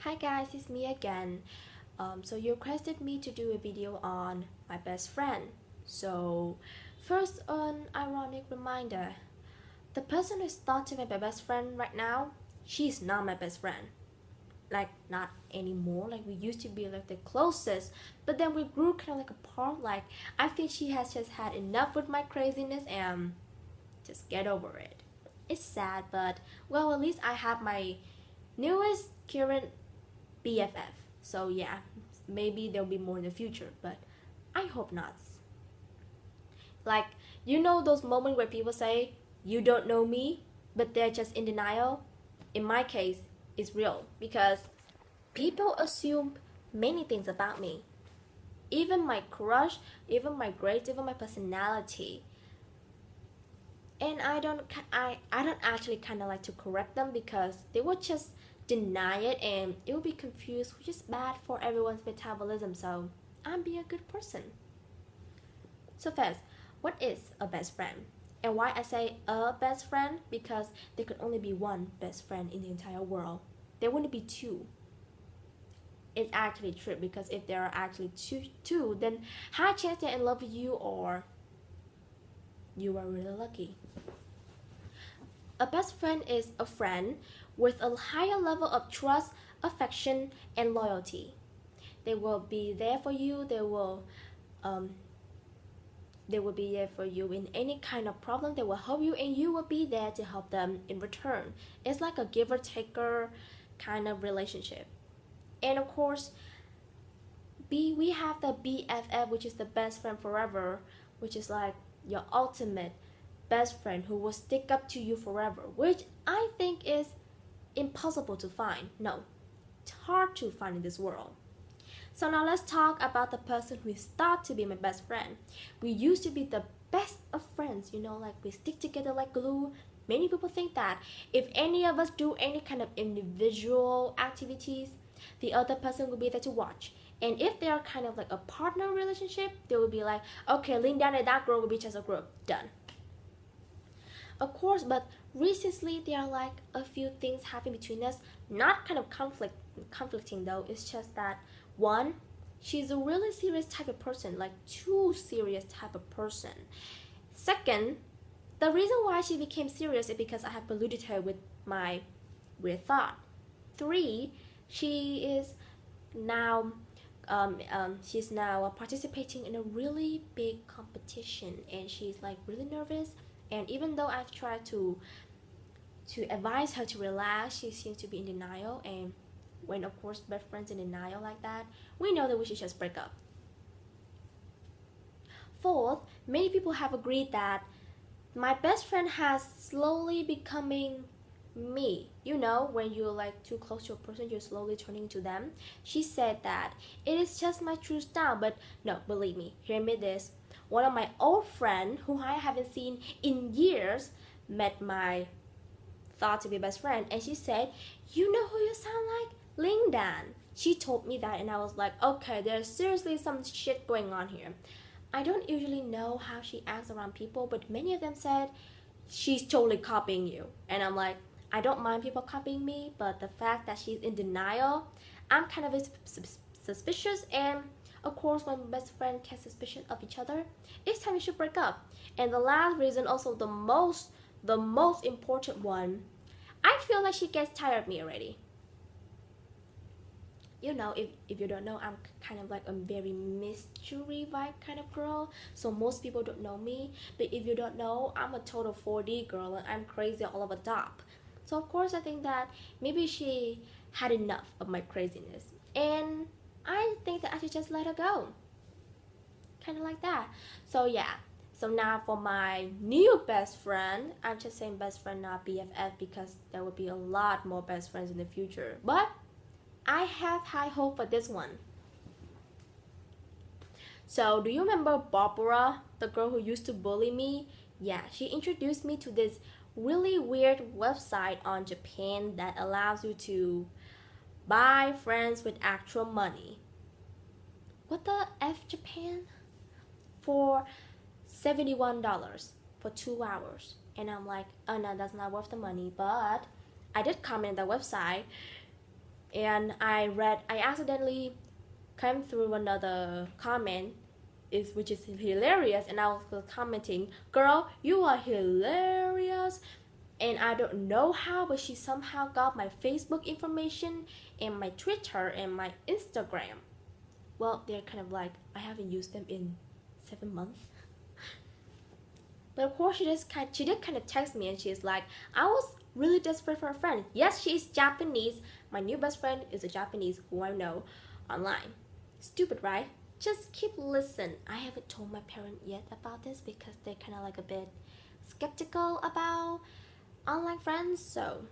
Hi guys, it's me again. So you requested me to do a video on my best friend. So first, an ironic reminder: the person who's thought to be my best friend right now, she's not my best friend. Like not anymore. Like we used to be like the closest, but then we grew kind of like apart. Like I think she has just had enough with my craziness and just get over it. It's sad, but well, at least I have my newest current BFF. So yeah, maybe there'll be more in the future, but I hope not. Like, those moments where people say, you don't know me, but they're just in denial? In my case, it's real because people assume many things about me. Even my crush, even my grades, even my personality. And I don't actually kind of like to correct them because they would just deny it and it will be confused, which is bad for everyone's metabolism. So I'm being a good person. So first, what is a best friend? And why I say a best friend? Because there could only be one best friend in the entire world. There wouldn't be two. It's actually true because if there are actually two, then high chance they're in love with you or you are really lucky. A best friend is a friend with a higher level of trust, affection, and loyalty. They will be there for you. Um, they will be there for you in any kind of problem. They will help you, and you will be there to help them in return. It's like a giver taker kind of relationship. And of course, we have the BFF, which is the best friend forever, which is like your ultimate best friend who will stick up to you forever, which I think is impossible to find. No, it's hard to find in this world. So now let's talk about the person who is thought to be my best friend. We used to be the best of friends, like we stick together like glue. Many people think that if any of us do any kind of individual activities, the other person will be there to watch. And if they are kind of like a partner relationship, they will be like, okay, Linda and that girl will be just a group. Done. Of course, but recently there are like a few things happening between us. Not kind of conflicting though. It's just that one, she's a really serious type of person, like too serious type of person. Second, the reason why she became serious is because I have polluted her with my weird thought. Three, she is now she's now participating in a really big competition and she's like really nervous, and even though I've tried to advise her to relax, she seems to be in denial. And when of course best friends in denial like that, we know that we should just break up. Fourth, many people have agreed that my best friend has slowly becoming me. When you're like too close to a person, you're slowly turning to them. She said that it is just my true style, but no, believe me, hear me this. One of my old friend who I haven't seen in years met my thought to be best friend, and she said, you know who you sound like? Ling Dan. She told me that, and I was like, okay, there's seriously some shit going on here. I don't usually know how she acts around people, but many of them said she's totally copying you. And I'm like, I don't mind people copying me, but the fact that she's in denial, I'm kind of suspicious. And of course, when best friends get suspicious of each other, it's time we should break up. And the last reason, also the most important one, I feel like she gets tired of me already. If you don't know, I'm kind of like a very mystery vibe kind of girl, so most people don't know me. But if you don't know, I'm a total 4D girl and I'm crazy all over top. So of course I think that maybe she had enough of my craziness, and I think that I should just let her go, kind of like that. So yeah, so now for my new best friend, I'm just saying best friend, not BFF, because there will be a lot more best friends in the future, but I have high hope for this one. So do you remember Barbara, the girl who used to bully me? Yeah, she introduced me to this really weird website on Japan that allows you to buy friends with actual money. What the F, Japan? For $71 for 2 hours. And I'm like, oh no, that's not worth the money. But I did comment on the website. And I accidentally came through another comment which is hilarious, and I was commenting, "Girl, you are hilarious." And I don't know how, but she somehow got my Facebook information and my Twitter and my Instagram. Well, they're kind of like, I haven't used them in 7 months. But of course, she did kind of text me, and she's like, "I was really desperate for a friend." Yes, she's Japanese. My new best friend is a Japanese who I know online. Stupid, right? Just keep listen. I haven't told my parents yet about this because they're kind of like a bit skeptical about online friends. So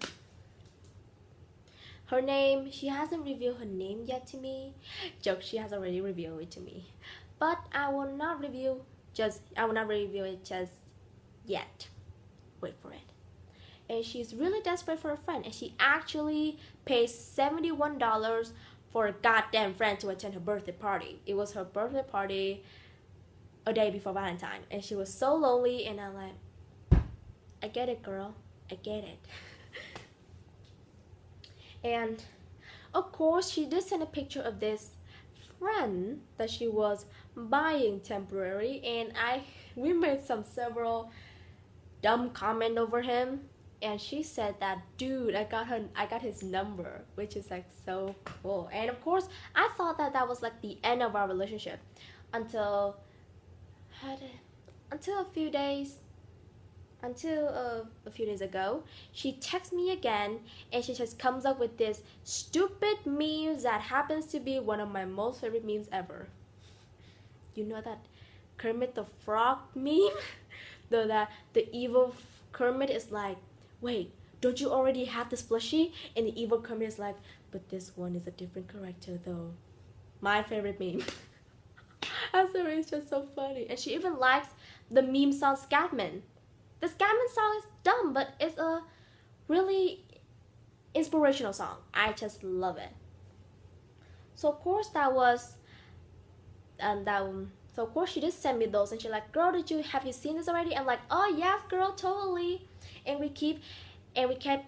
her name, she hasn't revealed her name yet to me. Joke, she has already revealed it to me. But I will not reveal it just yet. Wait for it. And she's really desperate for a friend, and she actually pays $71 for a goddamn friend to attend her birthday party. It was her birthday party a day before Valentine, and she was so lonely, and I'm like, I get it, girl. I get it. And of course, she did send a picture of this friend that she was buying temporary, and we made several dumb comment over him, and she said that, "Dude, I got his number," which is like so cool. And of course, I thought that was like the end of our relationship until a few days ago, she texts me again, and she just comes up with this stupid meme that happens to be one of my most favorite memes ever. You know that Kermit the Frog meme? The evil Kermit is like, "Wait, don't you already have this plushie?" And the evil Kermit is like, "But this one is a different character though." My favorite meme. I swear, it's just so funny. And she even likes the meme song Scatman. The Scatman song is dumb, but it's a really inspirational song. I just love it. So of course so of course she just sent me those, and she's like, "Girl, have you seen this already?" I'm like, "Oh yes, girl, totally." And we kept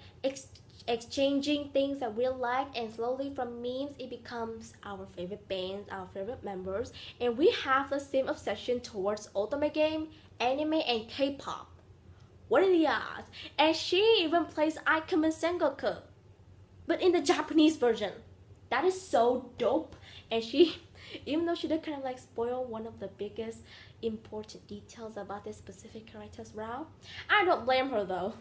exchanging things that we like, and slowly from memes it becomes our favorite bands, our favorite members, and we have the same obsession towards ultimate game, anime, and K-pop. What are the odds? And she even plays Ikemen Sengoku, but in the Japanese version. That is so dope. And she, even though she did kind of like spoil one of the biggest important details about this specific character's route, I don't blame her though.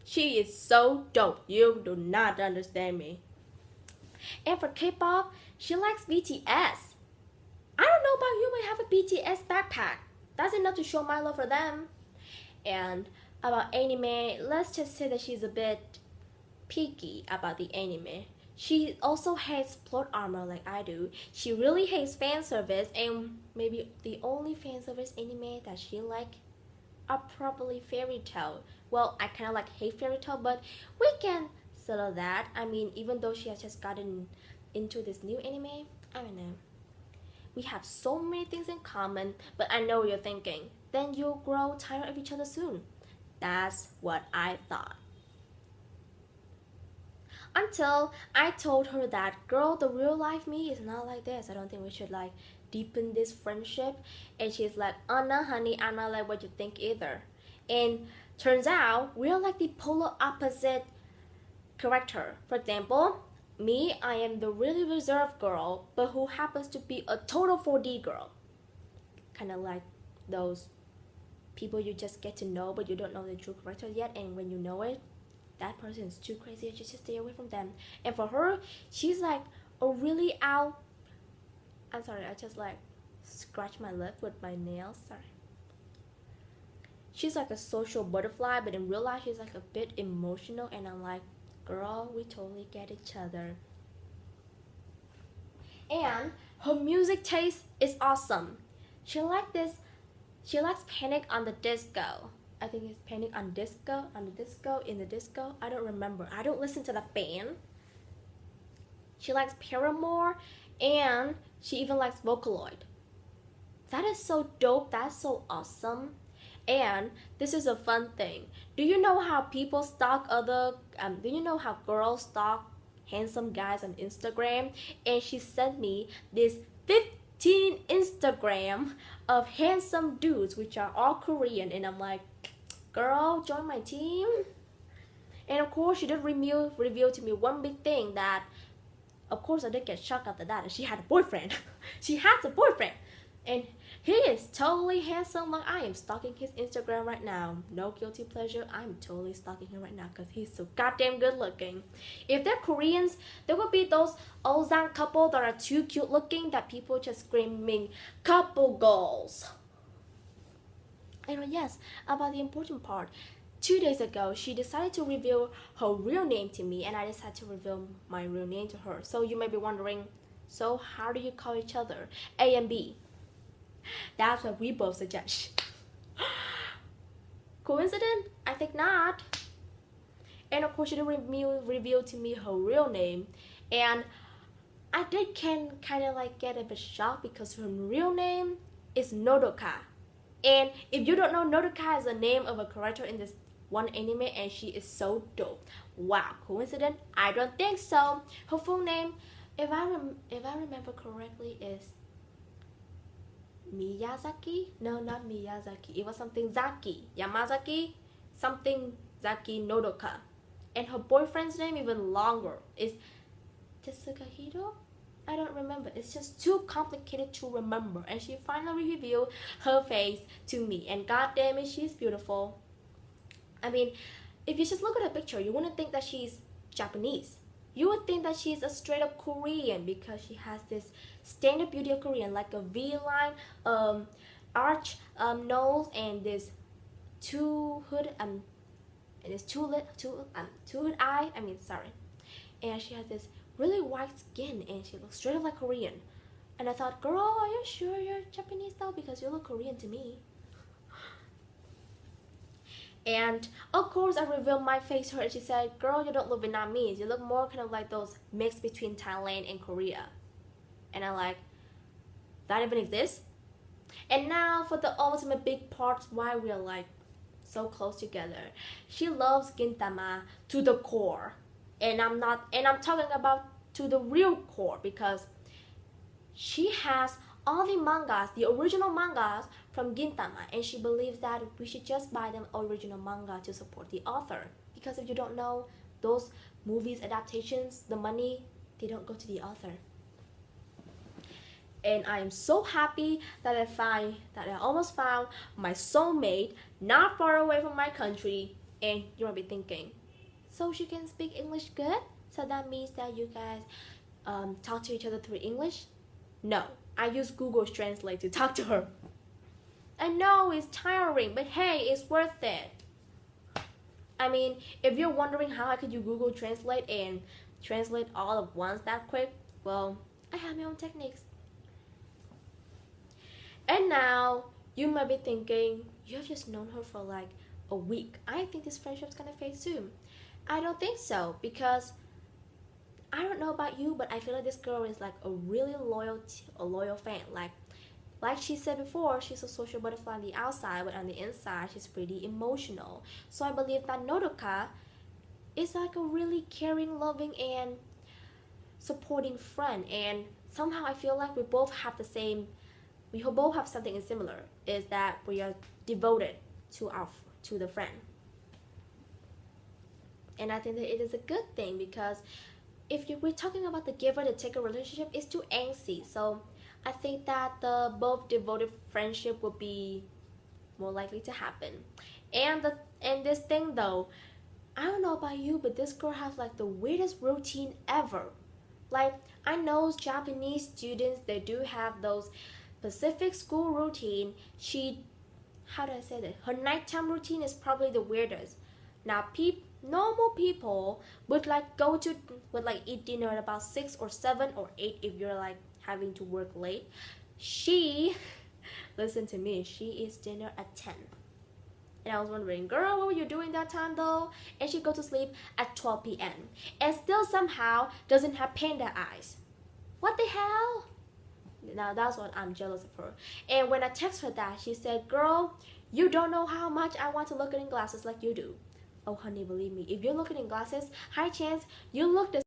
She is so dope. You do not understand me. And for K-pop, she likes BTS. I don't know about you, but I have a BTS backpack. That's enough to show my love for them. And about anime, let's just say that she's a bit picky about the anime. She also hates plot armor like I do. She really hates fan service, and maybe the only fan service anime that she like are probably Fairy Tail. Well, I kind of like hate Fairy Tail, but we can settle that. I mean, even though she has just gotten into this new anime, I don't know. We have so many things in common, but I know what you're thinking. Then you'll grow tired of each other soon. That's what I thought. Until I told her that, "Girl, the real life me is not like this. I don't think we should like deepen this friendship." And she's like, "Oh no, honey, I'm not like what you think either." And turns out we're like the polar opposite character. For example, me, I am the really reserved girl, but who happens to be a total 4D girl. Kind of like those people you just get to know, but you don't know the true character yet, and when you know it, that person is too crazy, and you just stay away from them. And for her, she's like a really out. I'm sorry, I just like scratched my lip with my nails. Sorry. She's like a social butterfly, but in real life, she's like a bit emotional, and I'm like, girl, we totally get each other. And her music taste is awesome. She likes Panic on the Disco. I think it's Panic on Disco, in the disco. I don't remember. I don't listen to the band. She likes Paramore, and she even likes Vocaloid. That is so dope. That's so awesome. And this is a fun thing. Do you know how people stalk do you know how girls stalk handsome guys on Instagram, and she sent me this 15 Instagram of handsome dudes which are all Korean, and I'm like, girl, join my team. And of course she did reveal to me one big thing that, of course, I did get shocked after that, and she had a boyfriend. She has a boyfriend, and he is totally handsome. Like, I am stalking his Instagram right now. No guilty pleasure. I'm totally stalking him right now because he's so goddamn good looking. If they're Koreans, there will be those Ozan couple that are too cute looking that people just screaming couple goals. And yes, about the important part. 2 days ago, she decided to reveal her real name to me, and I decided to reveal my real name to her. So you may be wondering, so how do you call each other? A and B. That's what we both suggest. Coincidence? I think not. And of course, she did reveal to me her real name, and I did kind of like get a bit shocked because her real name is Nodoka. And if you don't know, Nodoka is the name of a character in this one anime, and she is so dope. Wow, coincidence? I don't think so. Her full name, if I remember correctly, is Miyazaki? No, not Miyazaki. It was something Zaki. Yamazaki? Something Zaki Nodoka. And her boyfriend's name, even longer, is Tsukahiro? I don't remember. It's just too complicated to remember. And she finally revealed her face to me. And god damn it, she's beautiful. I mean, if you just look at the picture, you wouldn't think that she's Japanese. You would think that she's a straight up Korean because she has this standard beauty of Korean, like a V-line, arch nose, and this two hood eye. I mean, sorry. And she has this really white skin, and she looks straight up like Korean. And I thought, girl, are you sure you're Japanese though? Because you look Korean to me. And of course, I revealed my face to her, and she said, girl, you don't look Vietnamese. You look more kind of like those mixed between Thailand and Korea. And I'm like, that even exists? And now for the ultimate big part why we're like so close together. She loves Gintama to the core. And I'm talking about to the real core, because she has all the mangas, the original mangas from Gintama, and she believes that we should just buy them original manga to support the author. Because if you don't know, those movies adaptations, the money, they don't go to the author. And I am so happy that I almost found my soulmate not far away from my country. And you might be thinking, so she can speak English good? So that means that you guys talk to each other through English? No, I use Google Translate to talk to her. I know it's tiring, but hey, it's worth it. I mean, if you're wondering how I could use Google Translate and translate all at once that quick, well, I have my own techniques. And now, you might be thinking, you have just known her for like a week. I think this friendship's gonna fade soon. I don't think so, because I don't know about you, but I feel like this girl is like a really loyal fan. Like she said before, she's a social butterfly on the outside, but on the inside, she's pretty emotional. So I believe that Nodoka is like a really caring, loving, and supporting friend. And somehow I feel like we both have something similar, is that we are devoted to the friend. And I think that it is a good thing, because if we're talking about the giver to taker relationship, it's too angsty. So I think that the both devoted friendship would be more likely to happen. And this thing though, I don't know about you, but this girl has like the weirdest routine ever. Like, I know Japanese students, they do have those Pacific school routine. How do I say that? Her nighttime routine is probably the weirdest. Now, normal people would eat dinner at about 6 or 7 or 8 if you're like having to work late. She, listen to me, she eats dinner at 10. And I was wondering, girl, what were you doing that time though? And she go to sleep at 12 p.m. and still somehow doesn't have panda eyes. What the hell? Now that's what I'm jealous of her. And when I text her that, she said, girl, you don't know how much I want to look at in glasses like you do. Oh honey, believe me, if you're looking in glasses, high chance you look the